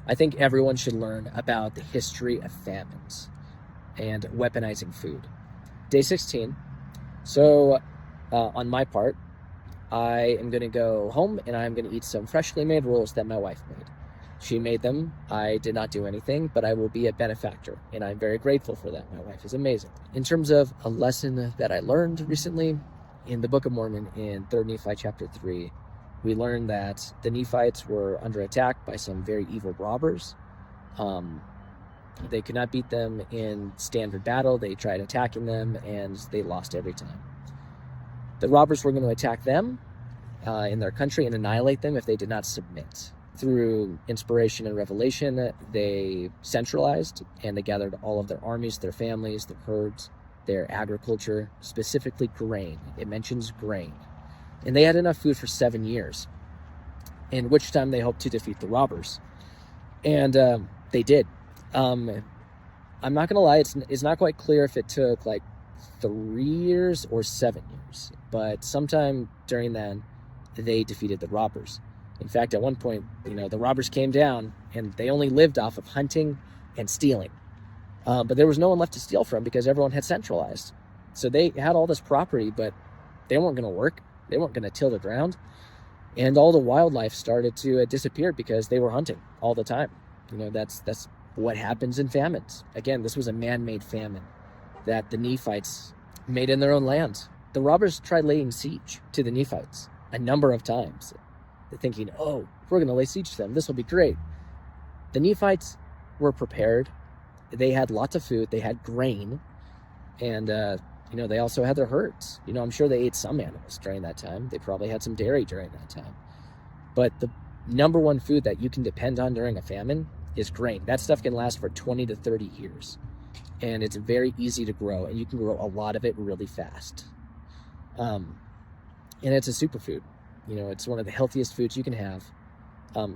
I think everyone should learn about the history of famines and weaponizing food. Day 16. So, on my part, I am going to go home and I'm going to eat some freshly made rolls that my wife made. She made them. I did not do anything, but I will be a benefactor, and I'm very grateful for that. My wife is amazing. In terms of a lesson that I learned recently, in the Book of Mormon, in 3rd Nephi chapter 3, we learned that the Nephites were under attack by some very evil robbers. They could not beat them in standard battle. They tried attacking them, and they lost every time. The robbers were going to attack them in their country and annihilate them if they did not submit. Through inspiration and revelation, they centralized and they gathered all of their armies, their families, their herds, their agriculture, specifically grain. It mentions grain. And they had enough food for 7 years, in which time they hoped to defeat the robbers. And they did. I'm not going to lie, it's not quite clear if it took like 3 years or 7 years, but sometime during then, they defeated the robbers. In fact, at one point, the robbers came down and they only lived off of hunting and stealing. But there was no one left to steal from because everyone had centralized. So they had all this property, but they weren't going to work. They weren't going to till the ground. And all the wildlife started to disappear because they were hunting all the time. That's what happens in famines. Again, this was a man-made famine that the Nephites made in their own land. The robbers tried laying siege to the Nephites a number of times. They're thinking, oh, we're going to lay siege to them. This will be great. The Nephites were prepared. They had lots of food. They had grain. And, they also had their herds. I'm sure they ate some animals during that time. They probably had some dairy during that time. But the number one food that you can depend on during a famine is grain. That stuff can last for 20 to 30 years. And it's very easy to grow. And you can grow a lot of it really fast. And it's a superfood. It's one of the healthiest foods you can have.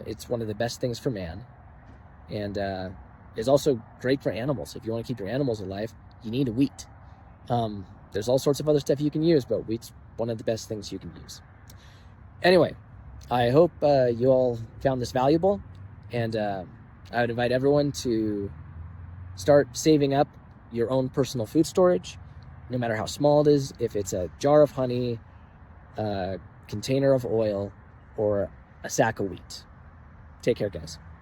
It's one of the best things for man. And it's also great for animals. If you want to keep your animals alive, you need wheat. There's all sorts of other stuff you can use, but wheat's one of the best things you can use. Anyway, I hope you all found this valuable. And I would invite everyone to start saving up your own personal food storage, no matter how small it is. If it's a jar of honey, container of oil, or a sack of wheat. Take care, guys.